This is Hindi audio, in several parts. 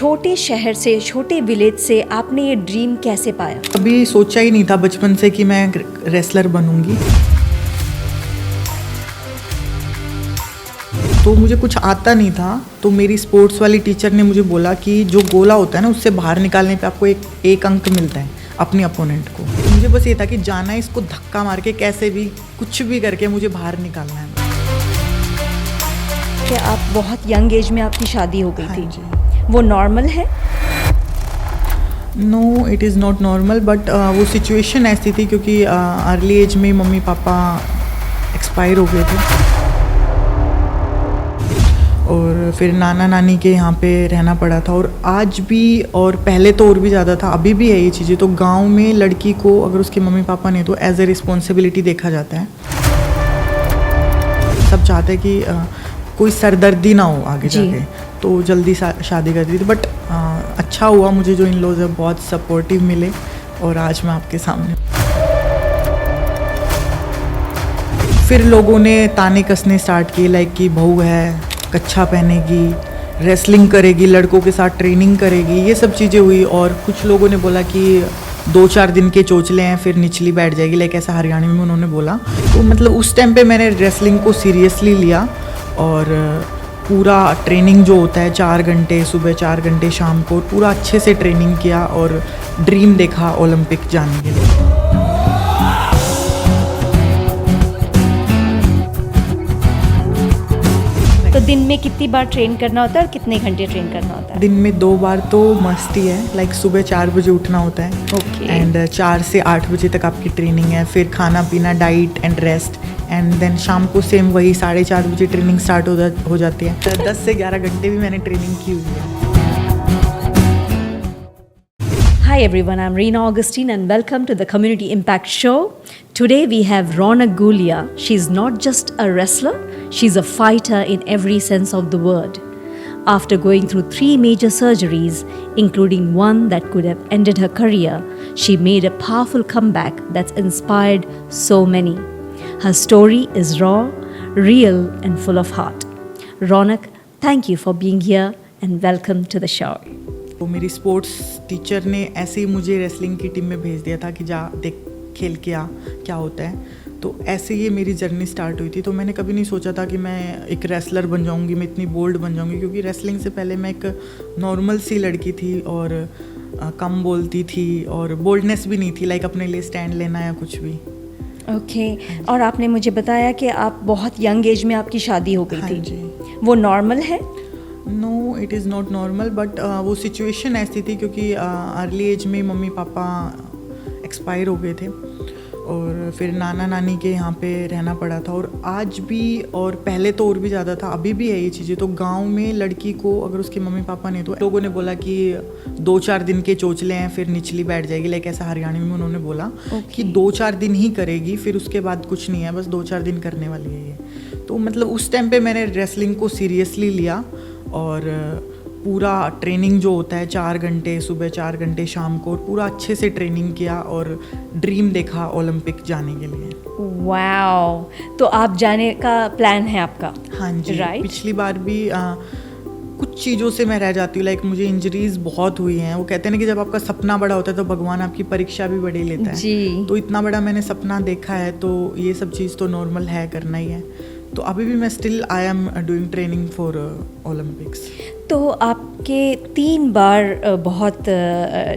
छोटे शहर से, छोटे विलेज से आपने ये ड्रीम कैसे पाया? कभी सोचा ही नहीं था बचपन से कि मैं रेसलर बनूंगी। तो मुझे कुछ आता नहीं था, तो मेरी स्पोर्ट्स वाली टीचर ने मुझे बोला कि जो गोला होता है ना, उससे बाहर निकालने पे आपको एक अंक मिलता है अपने अपोनेंट को। तो मुझे बस ये था कि जाना है, इसको धक्का मार के कैसे भी कुछ भी करके मुझे बाहर निकालना है। कि आप बहुत यंग एज में आपकी शादी हो गई हाँ थी जी। वो नॉर्मल है? No, it is not normal, but वो सिचुएशन ऐसी थी क्योंकि अर्ली एज में मम्मी पापा एक्सपायर हो गए थे और फिर नाना नानी के यहाँ पे रहना पड़ा था। और आज भी, और पहले तो और भी ज़्यादा था, अभी भी है ये चीज़ें। तो गांव में लड़की को अगर उसके मम्मी पापा ने तो एज ए रिस्पॉन्सिबिलिटी देखा जाता है। सब चाहते हैं कि कोई सरदर्दी ना हो आगे जाके, तो जल्दी शादी कर दी थी। बट अच्छा हुआ, मुझे जो इन लॉज है बहुत सपोर्टिव मिले और आज मैं आपके सामने। फिर लोगों ने ताने कसने स्टार्ट किए, लाइक कि बहू है, कच्छा पहनेगी, रेसलिंग करेगी, लड़कों के साथ ट्रेनिंग करेगी, ये सब चीज़ें हुई। और कुछ लोगों ने बोला कि 2-4 दिन के चोचले हैं, फिर निचली बैठ जाएगी, लाइक ऐसा हरियाणवी में उन्होंने बोला। तो मतलब उस टाइम पे मैंने रेसलिंग को सीरियसली लिया और पूरा ट्रेनिंग जो होता है 4 घंटे सुबह, 4 घंटे शाम को, पूरा अच्छे से ट्रेनिंग किया और ड्रीम देखा ओलंपिक जाने के लिए। तो दिन में कितनी बार ट्रेन करना होता है और कितने घंटे ट्रेन करना होता है? दिन में 2 बार तो मस्त ही है, लाइक सुबह 4 बजे उठना होता है ओके। एंड 4 से 8 बजे तक आपकी ट्रेनिंग है। फिर खाना पीना, diet and rest, and then शाम को सेम वही 4:30 बजे ट्रेनिंग स्टार्ट हो जाती है। 10 से 11 घंटे भी मैंने ट्रेनिंग की हुई है। Hi everyone, I'm Reena Augustine and welcome to the Community Impact Show. Today we have Ronak Gulia. She's not just a wrestler, she's a fighter in every sense of the word. After going through 3 major surgeries, including one that could have ended her career, she made a powerful comeback that's inspired so many. Her story is raw, real and full of heart. Ronak, thank you for being here and welcome to the show. तो मेरी स्पोर्ट्स टीचर ने ऐसे ही मुझे रेसलिंग की टीम में भेज दिया था कि जा देख, खेल के आ क्या होता है। तो ऐसे ही मेरी जर्नी स्टार्ट हुई थी। तो मैंने कभी नहीं सोचा था कि मैं एक रेसलर बन जाऊंगी, मैं इतनी बोल्ड बन जाऊंगी, क्योंकि रेसलिंग से पहले मैं एक नॉर्मल सी लड़की थी और कम बोलती थी और बोल्डनेस भी नहीं थी, लाइक अपने लिए स्टैंड लेना या कुछ भी। ओके। और आपने मुझे बताया कि आप बहुत यंग एज में आपकी शादी हो गई हाँ थी जी। वो नॉर्मल है? No, it is not normal, but वो सिचुएशन ऐसी थी क्योंकि अर्ली एज में मम्मी पापा एक्सपायर हो गए थे और फिर नाना नानी के यहाँ पे रहना पड़ा था। और आज भी, और पहले तो और भी ज़्यादा था, अभी भी है ये चीज़ें। तो गांव में लड़की को अगर उसके मम्मी पापा ने तो लोगों ने बोला कि 2-4 दिन के चोचले हैं, फिर निचली बैठ जाएगी, लाइक ऐसा हरियाणवी में उन्होंने बोला कि 2-4 दिन ही करेगी, फिर उसके बाद कुछ नहीं है, बस 2-4 दिन करने वाली है ये। तो मतलब उस टाइम पे मैंने रेसलिंग को सीरियसली लिया और पूरा ट्रेनिंग जो होता है 4 घंटे सुबह, 4 घंटे शाम को, पूरा अच्छे से ट्रेनिंग किया और ड्रीम देखा ओलंपिक जाने के लिए। वाओ! तो आप जाने का प्लान है आपका? हाँ जी, राइट। पिछली बार भी कुछ चीज़ों से मैं रह जाती हूँ, लाइक मुझे इंजरीज बहुत हुई हैं। वो कहते हैं ना कि जब आपका सपना बड़ा होता है तो भगवान आपकी परीक्षा भी बड़ी लेता है जी। तो इतना बड़ा मैंने सपना देखा है, तो ये सब चीज़ तो नॉर्मल है, करना ही है। तो अभी भी मैं still I am doing training for Olympics. तो आपके 3 बार बहुत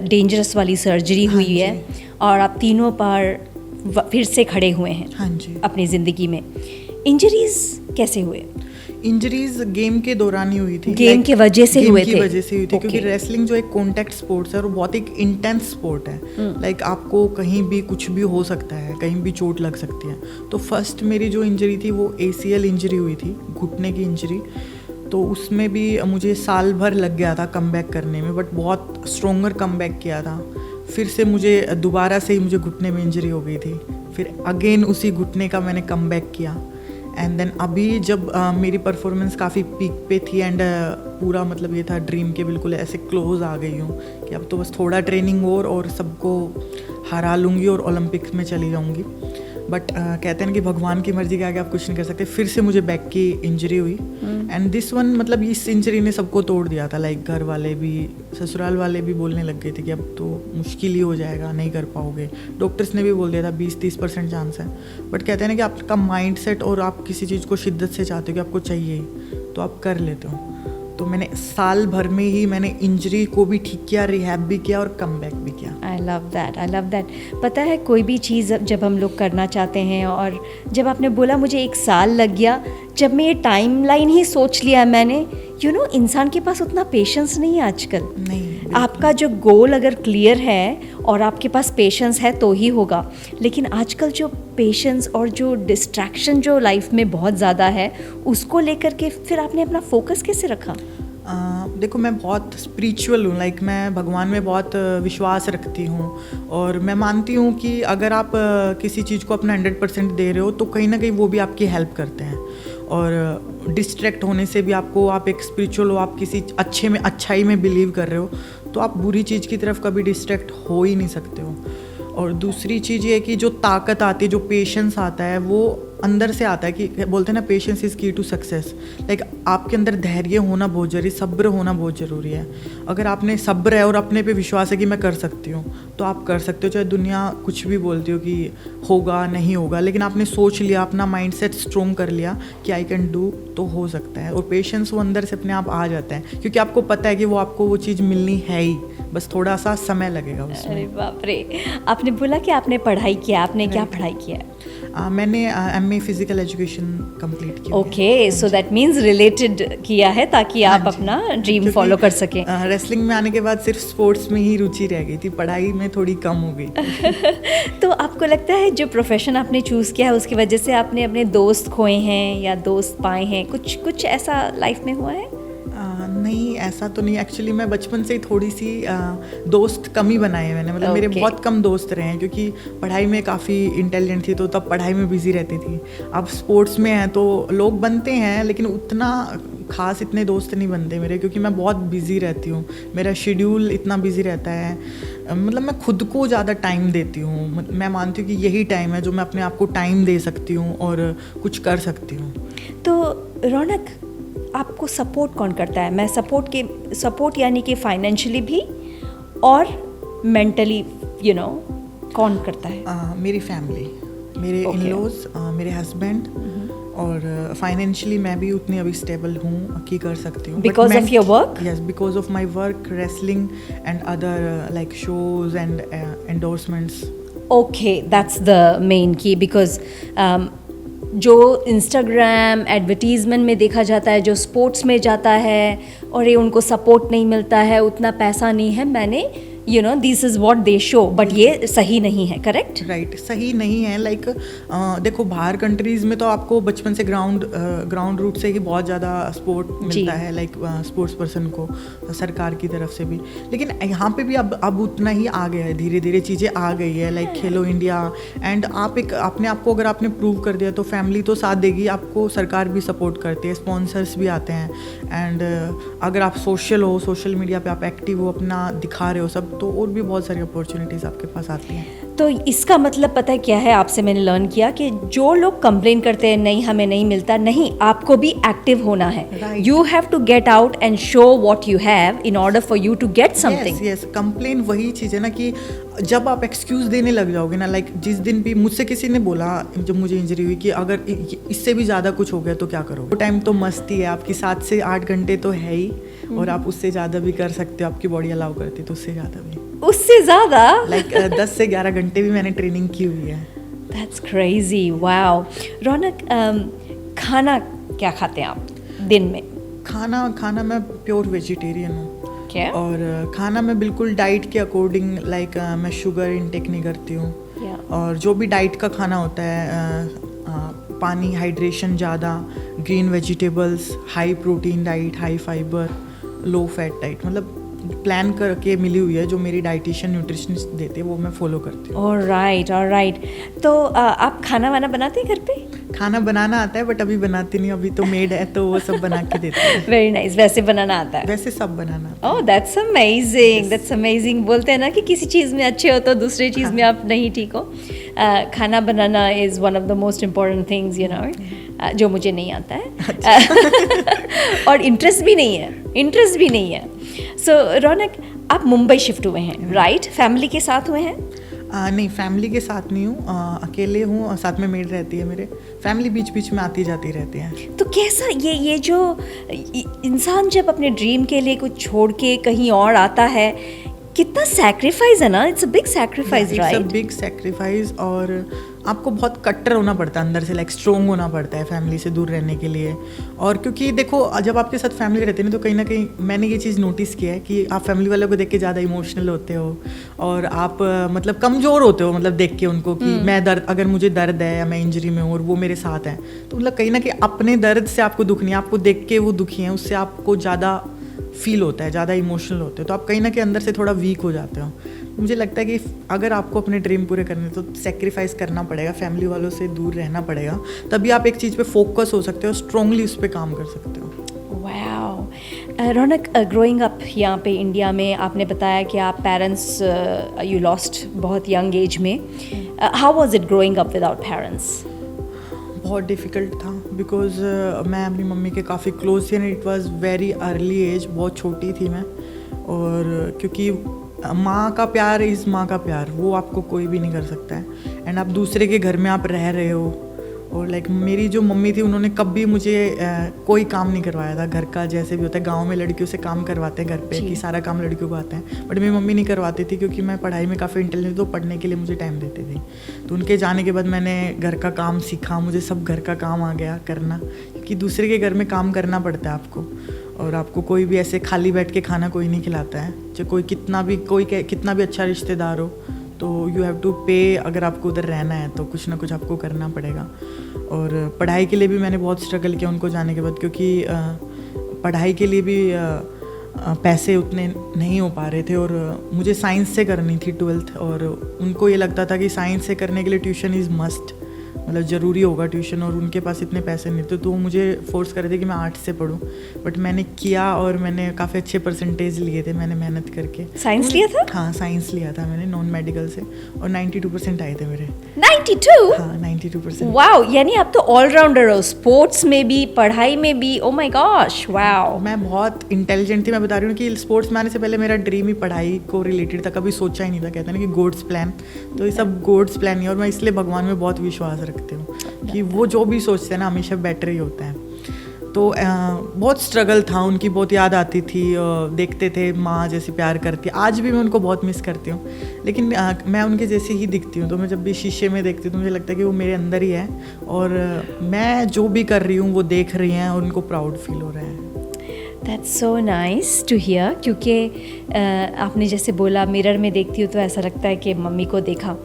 डेंजरस वाली सर्जरी हुई हाँ है और आप तीनों बार फिर से खड़े हुए हैं हाँ जी। अपनी ज़िंदगी में। इंजरीज कैसे हुए? इंजरीज गेम के दौरान ही हुई थी। गेम की वजह से हुए थे? गेम की वजह से हुई थी, क्योंकि Okay. रेसलिंग जो एक कॉन्टैक्ट स्पोर्ट्स है और बहुत एक इंटेंस स्पोर्ट है। लाइक आपको कहीं भी कुछ भी हो सकता है, कहीं भी चोट लग सकती है। तो फर्स्ट मेरी जो इंजरी थी वो ACL इंजरी हुई थी, घुटने की इंजरी। तो उसमें भी मुझे साल भर लग गया था कमबैक करने में, बट बहुत स्ट्रोंगर कमबैक किया था। फिर से मुझे दोबारा से ही मुझे घुटने में इंजरी हो गई थी, फिर अगेन उसी घुटने का मैंने कमबैक किया। एंड देन अभी जब मेरी परफॉर्मेंस काफ़ी पीक पे थी एंड पूरा मतलब ये था ड्रीम के बिल्कुल ऐसे क्लोज आ गई हूँ कि अब तो बस थोड़ा ट्रेनिंग और सबको हरा लूँगी और ओलंपिक्स में चली जाऊँगी। बट कहते हैं ना कि भगवान की मर्जी के आगे आप कुछ नहीं कर सकते। फिर से मुझे बैक की इंजरी हुई एंड दिस वन, मतलब इस इंजरी ने सबको तोड़ दिया था। लाइक घर वाले भी, ससुराल वाले भी बोलने लग गए थे कि अब तो मुश्किल ही हो जाएगा, नहीं कर पाओगे। डॉक्टर्स ने भी बोल दिया था 20-30% चांस है। बट कहते हैं ना कि आपका माइंड सेट और आप किसी चीज़ को शिद्दत से चाहते हो कि आपको चाहिए ही, तो आप कर लेते हो। तो मैंने साल भर में ही मैंने इंजरी को भी ठीक किया, रिहैब भी किया और कम बैक भी किया। I love that. पता है कोई भी चीज़ जब हम लोग करना चाहते हैं, और जब आपने बोला मुझे 1 साल लग गया, जब मैं ये टाइमलाइन ही सोच लिया मैंने, इंसान के पास उतना पेशेंस नहीं है आजकल। नहीं, आपका जो गोल अगर क्लियर है और आपके पास पेशेंस है तो ही होगा। लेकिन आजकल जो पेशेंस और जो डिस्ट्रैक्शन जो लाइफ में बहुत ज़्यादा है, उसको लेकर के फिर आपने अपना फोकस कैसे रखा? देखो, मैं बहुत स्पिरिचुअल हूँ। लाइक मैं भगवान में बहुत विश्वास रखती हूँ और मैं मानती हूँ कि अगर आप किसी चीज़ को अपना 100% दे रहे हो तो कहीं ना कहीं वो भी आपकी हेल्प करते हैं। और डिस्ट्रैक्ट होने से भी आपको, आप एक स्पिरिचुअल हो, आप किसी अच्छे में, अच्छाई में बिलीव कर रहे हो, तो आप बुरी चीज़ की तरफ कभी डिस्ट्रैक्ट हो ही नहीं सकते हो। और दूसरी चीज़ ये है कि जो ताकत आती है, जो पेशेंस आता है, वो अंदर से आता है। कि बोलते हैं ना, पेशेंस इज़ की टू सक्सेस। लाइक आपके अंदर धैर्य होना बहुत ज़रूरी, सब्र होना बहुत ज़रूरी है। अगर आपने सब्र है और अपने पे विश्वास है कि मैं कर सकती हूँ, तो आप कर सकते हो। चाहे दुनिया कुछ भी बोलती हो कि होगा नहीं होगा, लेकिन आपने सोच लिया, अपना माइंड सेट स्ट्रॉन्ग कर लिया कि आई कैन डू, तो हो सकता है। और पेशेंस वो अंदर से अपने आप आ जाता है, क्योंकि आपको पता है कि वो आपको वो चीज़ मिलनी है ही, बस थोड़ा सा समय लगेगा उसमें। अरे बाप रे, आपने बोला कि आपने पढ़ाई किया, आपने क्या पढ़ाई किया है? मैंने MA फिजिकल एजुकेशन कंप्लीट किया। Okay, so that means related किया है ताकि आप अपना ड्रीम फॉलो कर सकें। रेसलिंग में आने के बाद सिर्फ स्पोर्ट्स में ही रुचि रह गई थी, पढ़ाई में थोड़ी कम हो गई। तो आपको लगता है जो प्रोफेशन आपने चूज़ किया है उसकी वजह से आपने अपने दोस्त खोए हैं या दोस्त पाए हैं? कुछ ऐसा लाइफ में हुआ है? नहीं, ऐसा तो नहीं। एक्चुअली मैं बचपन से ही थोड़ी सी दोस्त कम ही बनाए हैं मैंने। मतलब मेरे बहुत कम दोस्त रहे हैं, क्योंकि पढ़ाई में काफ़ी इंटेलिजेंट थी, तो तब पढ़ाई में बिजी रहती थी। अब स्पोर्ट्स में है तो लोग बनते हैं, लेकिन उतना खास इतने दोस्त नहीं बनते मेरे, क्योंकि मैं बहुत बिजी रहती हूँ। मेरा शेड्यूल इतना बिजी रहता है, मतलब मैं खुद को ज़्यादा टाइम देती हूँ। मैं मानती हूँ कि यही टाइम है जो मैं अपने आप को टाइम दे सकती हूँ और कुछ कर सकती हूँ। तो रौनक, आपको सपोर्ट कौन करता है? मैं सपोर्ट यानी कि फाइनेंशियली भी और मेंटली कौन करता है? मेरी फैमिली, मेरे इन-लॉज, मेरे हस्बैंड। और फाइनेंशियली मैं भी उतनी अभी स्टेबल हूँ कि कर सकती हूँ। Because of your work? Yes, because of my work, wrestling and other like shows and endorsements. Okay, that's the main की। बिकॉज जो इंस्टाग्राम एडवर्टीज़मेंट में देखा जाता है, जो स्पोर्ट्स में जाता है और ये उनको सपोर्ट नहीं मिलता है, उतना पैसा नहीं है, मैंने this is what they show, but ये सही नहीं है। करेक्ट? राइट, सही नहीं है। लाइक देखो, बाहर कंट्रीज़ में तो आपको बचपन से ग्राउंड रूट से ही बहुत ज़्यादा सपोर्ट मिलता है, लाइक स्पोर्ट्स पर्सन को सरकार की तरफ से भी। लेकिन यहाँ पे भी अब उतना ही आ गया है, धीरे धीरे चीज़ें आ गई है। लाइक खेलो इंडिया, एंड आप एक अपने आप को अगर आपने प्रूव कर दिया तो फैमिली तो साथ देगी, आपको सरकार भी सपोर्ट करती है, स्पॉन्सर्स भी आते हैं। एंड अगर आप सोशल मीडिया पे आप एक्टिव हो, अपना दिखा रहे हो सब, तो और भी बहुत सारी अपॉर्चुनिटीज़ आपके पास आती हैं। तो इसका मतलब पता है क्या है? आपसे मैंने लर्न किया कि जो लोग कंप्लेन करते हैं नहीं हमें नहीं मिलता, नहीं, आपको भी एक्टिव होना है। You have to get out and show what you have in order for you to get something. Yes, complain वही चीज़ है ना कि जब आप एक्सक्यूज़ देने लग जाओगे ना, लाइक जिस दिन भी मुझसे किसी ने बोला जब मुझे इंजरी हुई कि अगर इससे भी ज़्यादा कुछ हो गया तो क्या करोगे? वो टाइम तो मस्ती है आपकी, 7 से 8 घंटे तो है ही, और आप उससे ज़्यादा भी कर सकते हो, आपकी बॉडी अलाउ करती है, तो उससे ज़्यादा भी, उससे ज़्यादा लाइक 10 से 11 घंटे भी मैंने ट्रेनिंग की हुई है। That's crazy, wow. रौनक, खाना क्या खाते हैं आप दिन में? खाना मैं प्योर वेजिटेरियन हूँ। क्या? और खाना मैं बिल्कुल डाइट के अकॉर्डिंग, लाइक मैं शुगर इनटेक नहीं करती हूँ। और जो भी डाइट का खाना होता है, पानी, हाइड्रेशन ज़्यादा, green vegetables, high protein diet, high fibre, low fat diet, मतलब प्लान करके मिली हुई है जो मेरी डाइटिशियन न्यूट्रिशनिस्ट देते हैं, वो मैं फॉलो करती हूँ। ऑलराइट। तो आप खाना वाना बनाते हैं घर पे? खाना बनाना आता है, बट अभी बनाती नहीं, अभी तो मेड है तो वो सब बना के देती है। Very nice. वैसे बनाना आता है? वैसे सब बनाना आता है। ओह, दैट्स अमेजिंग, दैट्स अमेजिंग। बोलते हैं ना कि किसी चीज़ में अच्छे हो तो दूसरी चीज़ में आप नहीं ठीक हो। खाना बनाना is one of the most important things, you know, जो मुझे नहीं आता है और इंटरेस्ट भी नहीं है. सो रौनक, आप मुंबई शिफ्ट हुए हैं, राइट? फैमिली के साथ हुए हैं? नहीं, फैमिली के साथ नहीं हूँ, अकेले हूँ और साथ में मेड रहती है मेरे. फैमिली बीच बीच में आती जाती रहती है. तो कैसा ये जो इंसान जब अपने ड्रीम के लिए कुछ छोड़ के कहीं और आता है, कितना सैक्रिफाइस है ना. It's a big sacrifice, right? It's a big sacrifice. और आपको बहुत कट्टर होना पड़ता है अंदर से, लाइक स्ट्रोंग होना पड़ता है फैमिली से दूर रहने के लिए. और क्योंकि देखो, जब आपके साथ फैमिली रहती है ना, तो कहीं ना कहीं मैंने ये चीज़ नोटिस किया है कि आप फैमिली वालों को देख के ज़्यादा इमोशनल होते हो और आप मतलब कमज़ोर होते हो, मतलब देख के उनको कि मैं दर्द, अगर मुझे दर्द है या मैं इंजरी में हूँ और वो मेरे साथ हैं, तो मतलब कहीं ना कहीं अपने दर्द से आपको दुख नहीं, आपको देख के वो दुखी हैं, उससे आपको ज़्यादा फील होता है, ज़्यादा इमोशनल होते हो, तो आप कहीं ना कहीं अंदर से थोड़ा वीक हो जाते हो. मुझे लगता है कि अगर आपको अपने ड्रीम पूरे करने तो सेक्रीफाइस करना पड़ेगा, फैमिली वालों से दूर रहना पड़ेगा, तभी आप एक चीज़ पे फोकस हो सकते हो, स्ट्रांगली उस पर काम कर सकते हो. वाओ. रौनक, ग्रोइंग अप यहाँ पे इंडिया में, आपने बताया कि आप पेरेंट्स यू लॉस्ट बहुत यंग एज में. How was it growing up without parents? बहुत डिफ़िकल्ट था, बिकॉज मैं अपनी मम्मी के काफ़ी क्लोज थी and it was very early age, बहुत छोटी थी मैं. और क्योंकि माँ का प्यार इज़ माँ का प्यार, वो आपको कोई भी नहीं कर सकता है. एंड आप दूसरे के घर में आप रह रहे हो, और लाइक मेरी जो मम्मी थी, उन्होंने कभी मुझे कोई काम नहीं करवाया था घर का. जैसे भी होता है गांव में लड़कियों से काम करवाते हैं घर पे कि सारा काम लड़कियों को आता है, बट मेरी मम्मी नहीं करवाती थी क्योंकि मैं पढ़ाई में काफ़ी इंटेलिजेंट, तो पढ़ने के लिए मुझे टाइम देती थी. तो उनके जाने के बाद मैंने घर का काम सीखा, मुझे सब घर का काम आ गया करना, क्योंकि दूसरे के घर में काम करना पड़ता है आपको. और आपको कोई भी ऐसे खाली बैठ के खाना कोई नहीं खिलाता है, चाहे कोई कितना भी अच्छा रिश्तेदार हो, तो यू हैव टू पे. अगर आपको उधर रहना है तो कुछ ना कुछ आपको करना पड़ेगा. और पढ़ाई के लिए भी मैंने बहुत स्ट्रगल किया उनको जाने के बाद, क्योंकि पढ़ाई के लिए भी पैसे उतने नहीं हो पा रहे थे, और मुझे साइंस से करनी थी 12th, और उनको ये लगता था कि साइंस से करने के लिए ट्यूशन इज़ मस्ट, मतलब ज़रूरी होगा ट्यूशन, और उनके पास इतने पैसे नहीं थे, तो वो मुझे फोर्स कर रहे थे कि मैं आर्ट्स से पढूं. बट मैंने किया और मैंने काफ़ी अच्छे परसेंटेज लिए थे, मैंने मेहनत करके. साइंस लिया था? हाँ, साइंस लिया था मैंने नॉन मेडिकल से, और 92% आए थे मेरे. 92? हाँ, 92%. वाओ, यानी आप तो ऑलराउंडर हो, स्पोर्ट्स में भी, पढ़ाई में भी. Oh my gosh, wow. मैं बहुत इंटेलिजेंट थी. मैं बता रही हूँ कि स्पोर्ट्स में आने से पहले मेरा ड्रीम ही पढ़ाई को रिलेटेड था, कभी सोचा ही नहीं था. कहते हैं ना कि गॉड्स प्लान, तो ये सब गॉड्स प्लान ही. और मैं इसलिए भगवान में बहुत विश्वास रखती हूँ कि वो जो भी सोचते हैं ना, हमेशा बेटर ही होता है. तो बहुत स्ट्रगल था, उनकी बहुत याद आती थी. देखते थे माँ जैसे प्यार करती है, आज भी मैं उनको बहुत मिस करती हूँ, लेकिन मैं उनके जैसे ही दिखती हूँ. तो मैं जब भी शीशे में देखती हूँ तो मुझे लगता है कि वो मेरे अंदर ही है, और मैं जो भी कर रही हूँ वो देख रही हैं, और उनको प्राउड फील हो रहा है. That's so nice to hear. क्योंकि आपने जैसे बोला, मिरर में देखती हूँ तो ऐसा लगता है कि मम्मी को देखा.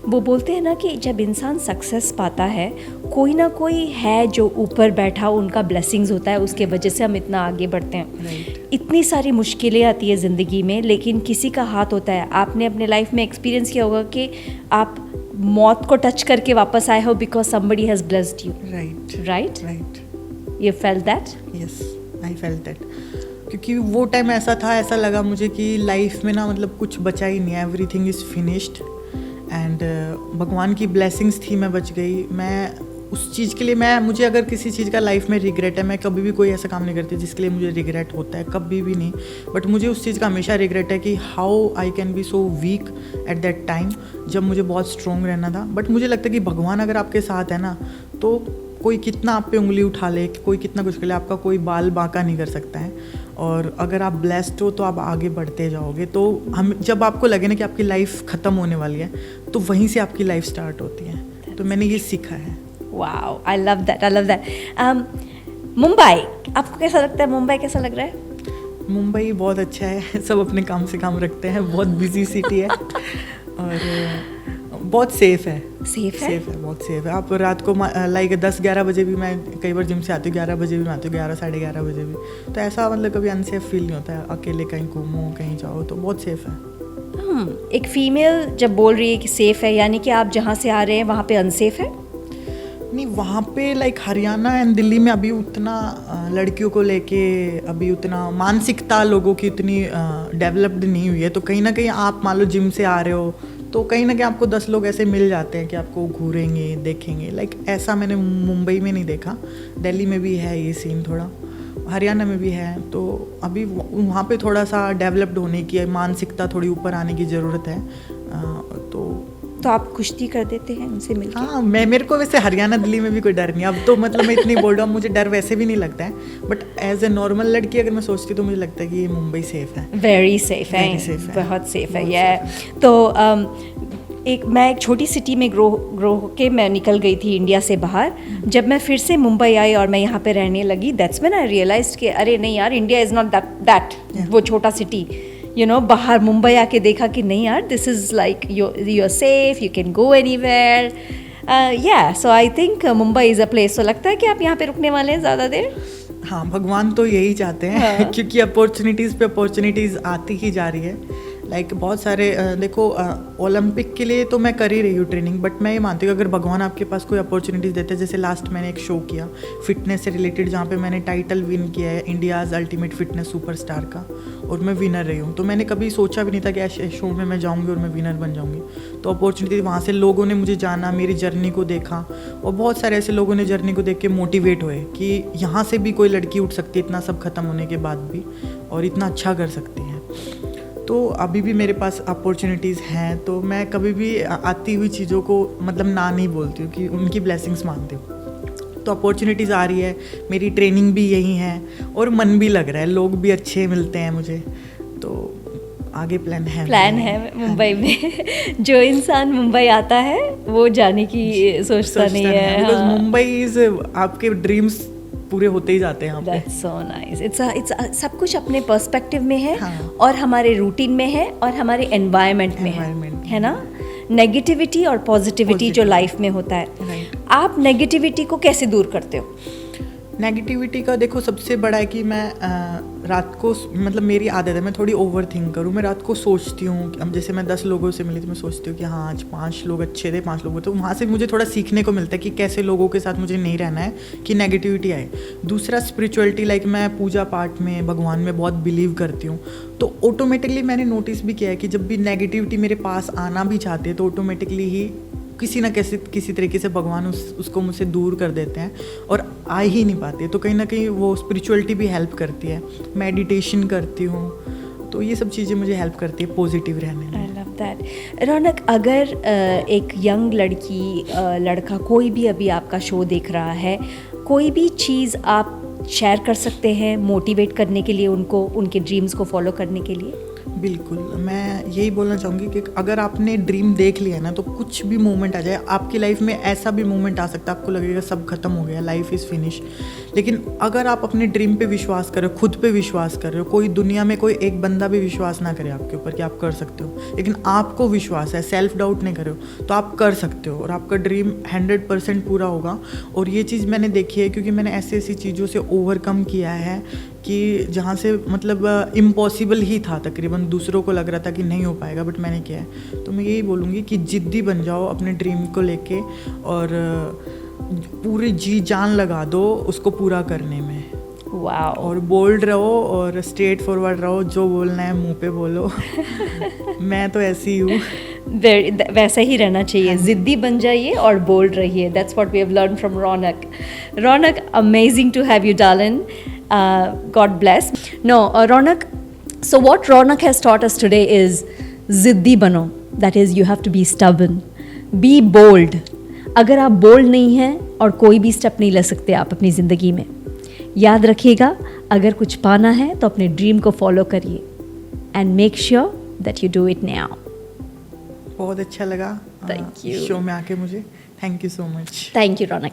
वो बोलते हैं ना कि जब इंसान सक्सेस पाता है, कोई ना कोई है जो ऊपर बैठा, उनका ब्लेसिंग्स होता है, उसके वजह से हम इतना आगे बढ़ते हैं. Right. इतनी सारी मुश्किलें आती है ज़िंदगी में, लेकिन किसी का हाथ होता है. आपने अपने लाइफ में एक्सपीरियंस किया होगा कि आप मौत को टच करके वापस आए हो because somebody has blessed you. Right. You felt that? Yes, I felt that. क्योंकि वो टाइम ऐसा था, ऐसा लगा मुझे कि लाइफ में ना, मतलब कुछ बचा ही नहीं है, एवरीथिंग इज़ फिनिश्ड. एंड भगवान की ब्लेसिंग्स थी, मैं बच गई. मैं उस चीज़ के लिए, मुझे अगर किसी चीज़ का लाइफ में रिग्रेट है, मैं कभी भी कोई ऐसा काम नहीं करती जिसके लिए मुझे रिग्रेट होता है, कभी भी नहीं. बट मुझे उस चीज़ का हमेशा रिग्रेट है कि how I can be so weak at that time, जब मुझे बहुत स्ट्रॉन्ग रहना था. बट मुझे लगता है कि भगवान अगर आपके साथ है ना, तो कोई कितना आप पे उंगली उठा ले, कोई कितना कुछ कर ले, आपका कोई बाल बांका नहीं कर सकता है. और अगर आप ब्लेस्ड हो तो आप आगे बढ़ते जाओगे. तो हम जब आपको लगे ना कि आपकी लाइफ ख़त्म होने वाली है, तो वहीं से आपकी लाइफ स्टार्ट होती है. तो मैंने ये सीखा है. Wow, I love that. Mumbai, आपको कैसा लगता है? मुंबई कैसा लग रहा है? मुंबई बहुत अच्छा है. सब अपने काम से काम रखते हैं, बहुत बिजी सिटी है, और बहुत सेफ है. सेफ है, बहुत सेफ है. आप रात को लाइक 10-11 बजे भी, मैं कई बार जिम से आती हूँ 11 बजे भी मैं आती हूँ, 11-11:30 बजे भी. तो ऐसा मतलब कभी अनसेफ फील नहीं होता है. अकेले कहीं घूमो, कहीं जाओ, तो बहुत सेफ है. एक फीमेल जब बोल रही है कि सेफ है, यानी कि आप जहाँ से आ रहे हैं वहाँ पे अनसेफ है? नहीं, वहाँ पे लाइक हरियाणा एंड दिल्ली में अभी उतना लड़कियों को लेके अभी उतना मानसिकता लोगों की उतनी डेवलप्ड नहीं हुई है. तो कहीं ना कहीं आप मान लो जिम से आ रहे हो, तो कहीं ना कहीं आपको 10 लोग ऐसे मिल जाते हैं कि आपको घूरेंगे, देखेंगे। लाइक ऐसा मैंने मुंबई में नहीं देखा, दिल्ली में भी है ये सीन, थोड़ा हरियाणा में भी है। तो अभी वहाँ पे थोड़ा सा डेवलप्ड होने की, मानसिकता थोड़ी ऊपर आने की ज़रूरत है। तो आप कुश्ती कर देते हैं उनसे मिलकर? हाँ, मेरे को वैसे हरियाणा दिल्ली में भी कोई डर नहीं। अब तो मतलब मैं इतनी बोल रहा हूँ, मुझे डर वैसे भी नहीं लगता है, बट एज ए नॉर्मल लड़की अगर मैं सोचती तो मुझे लगता है कि ये मुंबई सेफ है। वेरी सेफ है, बहुत सेफ है ये। तो मैं एक छोटी सिटी में ग्रो होके मैं निकल गई थी इंडिया से बाहर। जब मैं फिर से मुंबई आई और मैं यहाँ पे रहने लगी, दैट्स व्हेन आई रियलाइज्ड कि अरे नहीं यार, इंडिया इज़ नॉट दैट वो छोटा सिटी। बाहर मुंबई आके देखा कि नहीं यार, this is like you are safe, you can go anywhere. So I think Mumbai is a place. तो लगता है कि आप यहाँ पे रुकने वाले हैं ज़्यादा देर? हाँ, भगवान तो यही चाहते हैं। हाँ। क्योंकि अपॉर्चुनिटीज़ पे अपॉर्चुनिटीज़ आती ही जा रही है। लाइक बहुत सारे देखो, ओलंपिक के लिए तो मैं कर ही रही हूँ ट्रेनिंग, बट मैं ये मानती हूँ अगर भगवान आपके पास कोई अपॉर्चुनिटीज़ देते हैं, जैसे लास्ट मैंने एक शो किया फिटनेस से रिलेटेड, जहाँ पे मैंने टाइटल विन किया है इंडियाज़ अल्टीमेट फिटनेस सुपरस्टार का, और मैं विनर रही हूँ। तो मैंने कभी सोचा भी नहीं था कि ऐसे शो में मैं जाऊँगी और मैं विनर बन जाऊँगी। तो अपॉर्चुनिटी वहाँ से लोगों ने मुझे जाना, मेरी जर्नी को देखा, और बहुत सारे ऐसे लोगों ने जर्नी को देख के मोटिवेट हुए कि यहाँ से भी कोई लड़की उठ सकती है, इतना सब खत्म होने के बाद भी, और इतना अच्छा कर सकती है। तो अभी भी मेरे पास अपॉर्चुनिटीज़ हैं, तो मैं कभी भी आती हुई चीज़ों को मतलब ना नहीं बोलती हूँ, कि उनकी ब्लेसिंग्स मानती हूँ। तो अपॉर्चुनिटीज़ आ रही है, मेरी ट्रेनिंग भी यही है, और मन भी लग रहा है, लोग भी अच्छे मिलते हैं मुझे। तो आगे प्लान है मुंबई में। जो इंसान मुंबई आता है वो जाने की सोचता नहीं है। बिकॉज मुंबई इज़ आपके ड्रीम्स पूरे होते ही जाते हैं यहाँ पे। That's so nice. It's सब कुछ अपने पर्सपेक्टिव में है। हाँ। और हमारे रूटीन में है और हमारे एनवायरनमेंट में है ना। नेगेटिविटी और पॉजिटिविटी जो लाइफ में होता है, Right. आप नेगेटिविटी को कैसे दूर करते हो? नेगेटिविटी का देखो सबसे बड़ा है कि मैं रात को, मतलब मेरी आदत है मैं थोड़ी ओवर थिंक करूँ। मैं रात को सोचती हूँ, अब जैसे मैं 10 लोगों से मिली तो मैं सोचती हूँ कि हाँ आज 5 लोग अच्छे थे, 5 लोग, तो वहाँ से मुझे थोड़ा सीखने को मिलता है कि कैसे लोगों के साथ मुझे नहीं रहना है कि नेगेटिविटी आए। दूसरा स्पिरिचुअलिटी, लाइक मैं पूजा पाठ में, भगवान में बहुत बिलीव करती हूँ। तो ऑटोमेटिकली मैंने नोटिस भी किया है कि जब भी नेगेटिविटी मेरे पास आना भी चाहती है तो ऑटोमेटिकली ही किसी ना किसी तरीके से भगवान उसको मुझसे दूर कर देते हैं और आ ही नहीं पाती। तो कहीं ना कहीं वो स्पिरिचुअलिटी भी हेल्प करती है। मेडिटेशन करती हूँ, तो ये सब चीज़ें मुझे हेल्प करती है पॉजिटिव रहने में। I love that. रौनक, अगर एक यंग लड़की लड़का कोई भी अभी आपका शो देख रहा है, कोई भी चीज़ आप शेयर कर सकते हैं मोटिवेट करने के लिए उनको, उनके ड्रीम्स को फॉलो करने के लिए? बिल्कुल, मैं यही बोलना चाहूँगी कि अगर आपने ड्रीम देख लिया है ना, तो कुछ भी मोमेंट आ जाए आपकी लाइफ में, ऐसा भी मोमेंट आ सकता है आपको लगेगा सब खत्म हो गया, लाइफ इज़ फिनिश। लेकिन अगर आप अपने ड्रीम पे विश्वास कर रहे हो, खुद पे विश्वास कर रहे हो, कोई दुनिया में कोई एक बंदा भी विश्वास ना करे आपके ऊपर कि आप कर सकते हो, लेकिन आपको विश्वास है, सेल्फ डाउट नहीं करे हो, तो आप कर सकते हो और आपका ड्रीम 100% पूरा होगा। और ये चीज़ मैंने देखी है क्योंकि मैंने ऐसी ऐसी चीज़ों से ओवरकम किया है कि जहाँ से मतलब इम्पॉसिबल ही था, तकरीबन दूसरों को लग रहा था कि नहीं हो पाएगा, बट मैंने किया है। तो मैं यही बोलूँगी कि जिद्दी बन जाओ अपने ड्रीम को लेके और पूरी जी जान लगा दो उसको पूरा करने में। वाओ। और बोल्ड रहो और स्ट्रेट फॉरवर्ड रहो, जो बोलना है मुंह पे बोलो। मैं तो ऐसी हूँ। वैसा ही रहना चाहिए, जिद्दी बन जाइए और बोल्ड रहिए। That's what we have learn from Raunak. Raunak, amazing to have you darling. God bless. No, Ronak, so what Ronak has taught us today is ziddi bano. That is, you have to be stubborn. Be bold. अगर आप बोल्ड नहीं हैं और कोई भी स्टेप नहीं ले सकते आप अपनी ज़िंदगी में, याद रखिएगा, अगर कुछ पाना है तो अपने ड्रीम को फॉलो करिए and make sure that you do it now. बहुत अच्छा लगा Thank you. शो में आके मुझे. Thank you so much. Thank you Raunak.